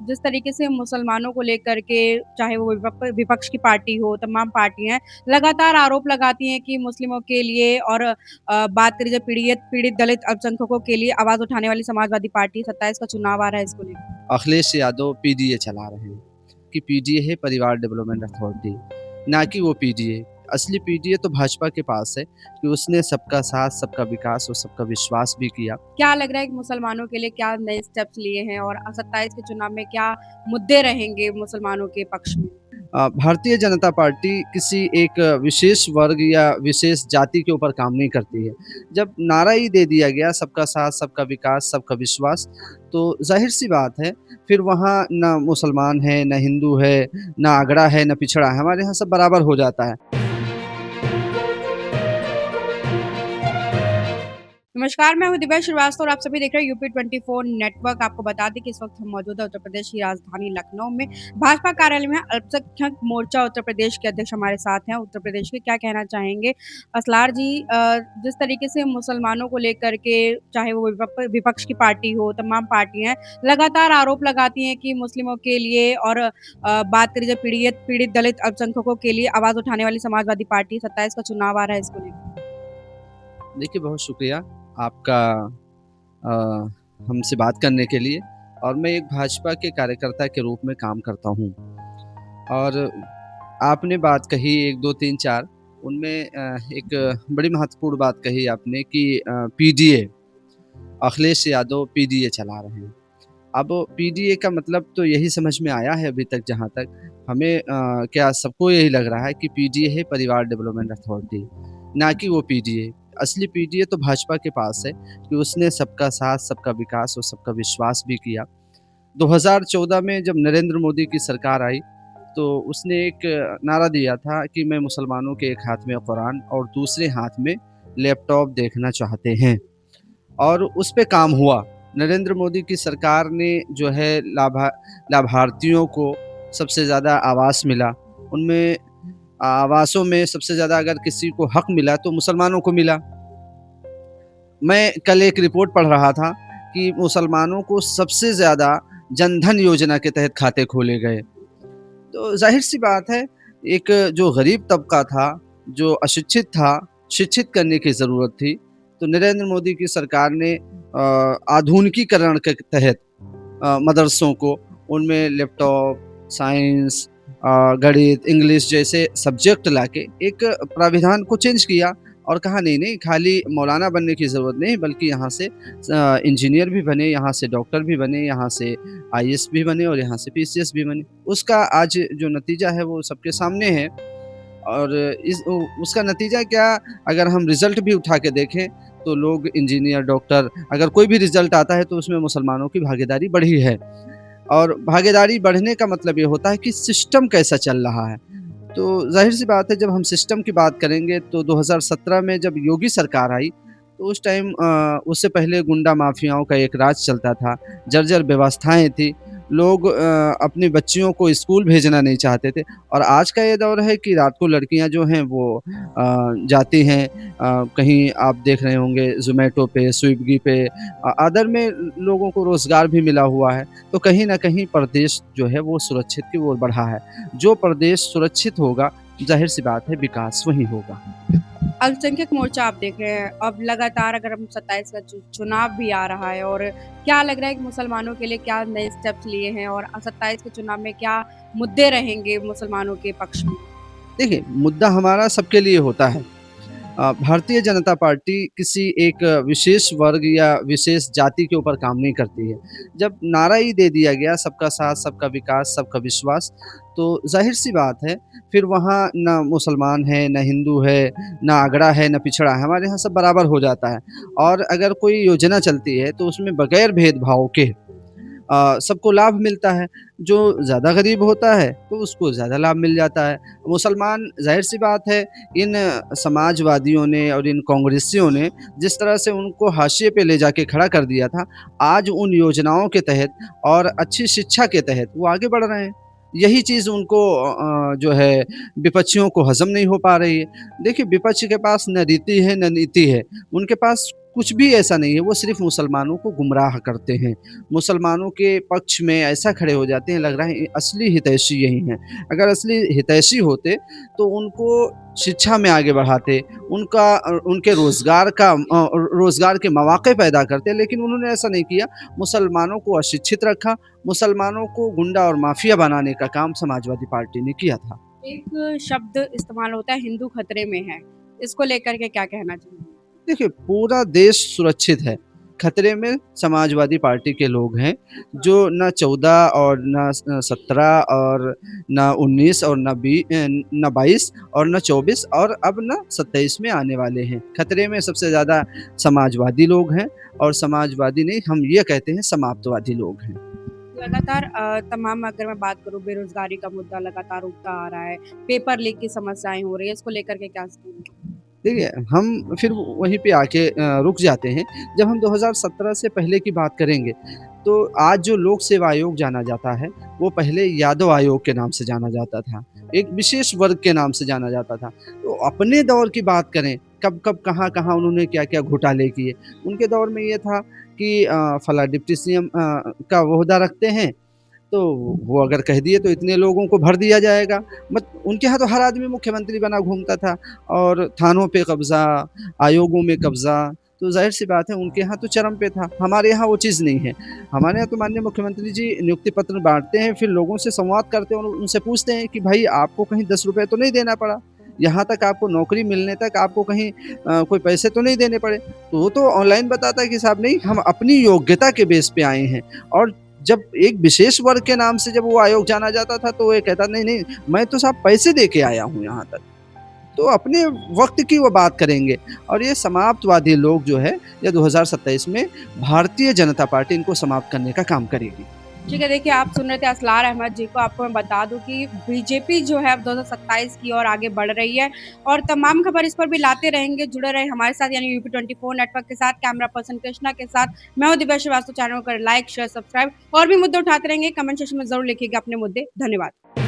जिस तरीके से मुसलमानों को लेकर के चाहे वो विपक्ष की पार्टी हो, तमाम पार्टियाँ लगातार आरोप लगाती हैं कि मुस्लिमों के लिए और बात करें जब पीड़ित पीड़ित दलित अल्पसंख्यकों के लिए आवाज़ उठाने वाली समाजवादी पार्टी 27 का चुनाव आ रहा है इसको लेकर। अखिलेश यादव पीडीए चला रहे हैं कि पीडीए है परिवार डेवलपमेंट अथॉरिटी, ना कि वो पीडीए। असली पीडीए तो भाजपा के पास है कि उसने सबका साथ, सबका विकास और सबका विश्वास भी किया। क्या लग रहा है कि मुसलमानों के लिए क्या नए स्टेप्स लिए हैं और 27 के चुनाव में क्या मुद्दे रहेंगे मुसलमानों के पक्ष में? भारतीय जनता पार्टी किसी एक विशेष वर्ग या विशेष जाति के ऊपर काम नहीं करती है। जब नारा ही दे दिया गया सबका साथ, सबका विकास, सबका विश्वास, तो ज़ाहिर-सी बात है फिर वहाँ ना मुसलमान है, ना हिंदू है, ना अगड़ा है, ना पिछड़ा है, हमारे यहाँ सब बराबर हो जाता है। नमस्कार, मैं हूँ दिव्या श्रीवास्तव और आप सभी देख रहे हैं यूपी 24 नेटवर्क। आपको बता दें कि इस वक्त हम मौजूद है उत्तर प्रदेश की राजधानी लखनऊ में भाजपा कार्यालय में। अल्पसंख्यक मोर्चा उत्तर प्रदेश के अध्यक्ष हमारे साथ हैं उत्तर प्रदेश के। क्या कहना चाहेंगे असलार जी? जिस तरीके से मुसलमानों को लेकर के चाहे वो विपक्ष की पार्टी हो, तमाम पार्टियां लगातार आरोप लगाती हैं कि मुस्लिमों के लिए और बात करें जब पीड़ित पीड़ित दलित अल्पसंख्यकों के लिए आवाज उठाने वाली समाजवादी पार्टी 27 का चुनाव आ रहा है इसको लेकर। देखिए, बहुत शुक्रिया आपका अ, हमसे बात करने के लिए। और मैं एक भाजपा के कार्यकर्ता के रूप में काम करता हूँ। और आपने बात कही 1, 2, 3, 4 उनमें एक बड़ी महत्वपूर्ण बात कही आपने कि पीडीए, अखिलेश यादव पीडीए चला रहे हैं। अब पीडीए का मतलब तो यही समझ में आया है अभी तक, जहाँ तक हमें क्या सबको यही लग रहा है कि पीडीए है परिवार डेवलपमेंट अथॉरिटी, ना कि वो पीडीए। असली पीडीए तो भाजपा के पास है कि उसने सबका साथ, सबका विकास और सबका विश्वास भी किया। 2014 में जब नरेंद्र मोदी की सरकार आई, तो उसने एक नारा दिया था कि मैं मुसलमानों के एक हाथ में कुरान और दूसरे हाथ में लैपटॉप देखना चाहते हैं, और उस पे काम हुआ। नरेंद्र मोदी की सरकार ने जो है लाभार्थियों को सबसे ज़्यादा आवास मिला। उनमें आवासों में सबसे ज़्यादा अगर किसी को हक मिला तो मुसलमानों को मिला। मैं कल एक रिपोर्ट पढ़ रहा था कि मुसलमानों को सबसे ज़्यादा जनधन योजना के तहत खाते खोले गए। तो ज़ाहिर-सी बात है, एक जो गरीब तबका था, जो अशिक्षित था, शिक्षित करने की ज़रूरत थी। तो नरेंद्र मोदी की सरकार ने आधुनिकीकरण के तहत मदरसों को उनमें लैपटॉप, साइंस, गणित, इंग्लिश जैसे सब्जेक्ट लाके एक प्राविधान को चेंज किया और कहा नहीं, नहीं खाली मौलाना बनने की ज़रूरत नहीं, बल्कि यहाँ से इंजीनियर भी बने, यहाँ से डॉक्टर भी बने, यहाँ से आईएएस भी बने और यहाँ से पीसीएस भी बने। उसका आज जो नतीजा है वो सबके सामने है। और उसका नतीजा क्या, अगर हम रिज़ल्ट भी उठा के देखें तो लोग इंजीनियर, डॉक्टर, अगर कोई भी रिज़ल्ट आता है तो उसमें मुसलमानों की भागीदारी बढ़ी है। और भागीदारी बढ़ने का मतलब ये होता है कि सिस्टम कैसा चल रहा है। तो ज़ाहिर-सी बात है, जब हम सिस्टम की बात करेंगे तो 2017 में जब योगी सरकार आई, तो उस टाइम उससे पहले गुंडा माफियाओं का एक राज चलता था, जर्जर व्यवस्थाएँ थी, लोग अपनी बच्चियों को स्कूल भेजना नहीं चाहते थे। और आज का ये दौर है कि रात को लड़कियाँ जो हैं वो जाती हैं, कहीं आप देख रहे होंगे ज़ोमैटो पे, स्विगी पे, अदर में लोगों को रोज़गार भी मिला हुआ है। तो कहीं न कहीं प्रदेश जो है वो सुरक्षित की ओर बढ़ा है। जो प्रदेश सुरक्षित होगा, ज़ाहिर-सी बात है विकास वहीं होगा। अल्पसंख्यक मोर्चा आप देख रहे हैं, अब लगातार अगर हम 27 का चुनाव भी आ रहा है और क्या लग रहा है कि मुसलमानों के लिए क्या नए स्टेप्स लिए हैं और 27 के चुनाव में क्या मुद्दे रहेंगे मुसलमानों के पक्ष में? देखिए, मुद्दा हमारा सबके लिए होता है। भारतीय जनता पार्टी किसी एक विशेष वर्ग या विशेष जाति के ऊपर काम नहीं करती है। जब नारा ही दे दिया गया सबका साथ, सबका विकास, सबका विश्वास, तो ज़ाहिर-सी बात है फिर वहाँ ना मुसलमान है, ना हिंदू है, ना अगड़ा है, ना पिछड़ा है, हमारे यहाँ सब बराबर हो जाता है। और अगर कोई योजना चलती है तो उसमें बगैर भेदभाव के सबको लाभ मिलता है। जो ज़्यादा गरीब होता है तो उसको ज़्यादा लाभ मिल जाता है। मुसलमान, ज़ाहिर-सी बात है, इन समाजवादियों ने और इन कांग्रेसियों ने जिस तरह से उनको हाशिए पे ले जाके खड़ा कर दिया था, आज उन योजनाओं के तहत और अच्छी शिक्षा के तहत वो आगे बढ़ रहे हैं। यही चीज़ उनको जो है विपक्षियों को हज़म नहीं हो पा रही है। देखिए, विपक्ष के पास न रीति है, न नीति है। उनके पास कुछ भी ऐसा नहीं है, वो सिर्फ़ मुसलमानों को गुमराह करते हैं। मुसलमानों के पक्ष में ऐसा खड़े हो जाते हैं, लग रहा है असली हितैषी यही हैं। अगर असली हितैषी होते, तो उनको शिक्षा में आगे बढ़ाते, उनके रोज़गार के मौके पैदा करते, लेकिन उन्होंने ऐसा नहीं किया। मुसलमानों को अशिक्षित रखा, मुसलमानों को गुंडा और माफ़िया बनाने का काम समाजवादी पार्टी ने किया था। एक शब्द इस्तेमाल होता है हिंदू खतरे में है, इसको लेकर के क्या कहना चाहेंगे? देखिए, पूरा देश सुरक्षित है। खतरे में समाजवादी पार्टी के लोग हैं, जो ना 14 और ना 17 और ना 19 और ना 22 और ना 24 और अब ना 27 में आने वाले हैं। खतरे में सबसे ज़्यादा समाजवादी लोग हैं और समाजवादी नहीं, हम ये कहते हैं समाप्तवादी लोग हैं। लगातार तमाम अगर मैं बात करूँ बेरोज़गारी का मुद्दा लगातार उठता आ रहा है, पेपर लीक की समस्याएँ हो रही है, इसको लेकर के क्या सोचते हैं? देखिए, हम फिर वहीं पे आके रुक जाते हैं। जब हम 2017 से पहले की बात करेंगे, तो आज जो लोक सेवा आयोग जाना जाता है, वो पहले यादव आयोग के नाम से जाना जाता था। एक विशेष वर्ग के नाम से जाना जाता था। तो अपने दौर की बात करें, कब-कब, कहाँ-कहाँ उन्होंने क्या-क्या घोटाले किए। उनके दौर में ये था कि फलाँ डिप्टी सीएम का ओहदा रखते हैं, तो वो अगर कह दिए तो इतने लोगों को भर दिया जाएगा। मत उनके यहाँ तो हर आदमी मुख्यमंत्री बना घूमता था और थानों पे कब्ज़ा, आयोगों में कब्ज़ा, तो ज़ाहिर-सी बात है उनके यहाँ तो चरम पे था। हमारे यहाँ वो चीज़ नहीं है। हमारे यहाँ तो माननीय मुख्यमंत्री जी नियुक्ति पत्र बाँटते हैं, फिर लोगों से संवाद करते हैं और उनसे पूछते हैं कि भाई आपको कहीं 10 रुपए तो नहीं देना पड़ा? यहाँ तक आपको नौकरी मिलने तक आपको कहीं कोई पैसे तो नहीं देने पड़े? तो वो तो ऑनलाइन बताता है कि साहब नहीं, हम अपनी योग्यता के बेस पे आए हैं और जब एक विशेष वर्ग के नाम से जब वो आयोग जाना जाता था, तो वो ये कहता नहीं, नहीं, मैं तो साहब पैसे दे के आया हूँ यहाँ तक। तो अपने वक़्त की वो बात करेंगे और ये समाप्तवादी लोग जो है, ये 2027 में भारतीय जनता पार्टी इनको समाप्त करने का काम करेगी। ठीक है, देखिए आप सुन रहे थे असलार अहमद जी को। आपको मैं बता दूँ कि बीजेपी जो है अब 2027 की ओर आगे बढ़ रही है और तमाम खबर इस पर भी लाते रहेंगे। जुड़े रहे हमारे साथ यानी यूपी 24 नेटवर्क के साथ, कैमरा पर्सन कृष्णा के साथ। मैं हूँ दिव्या श्रीवास्तव। चैनल को करें लाइक, शेयर, सब्सक्राइब और भी मुद्दे उठाते रहेंगे। कमेंट सेक्शन में ज़रूर लिखिएगा अपने मुद्दे। धन्यवाद।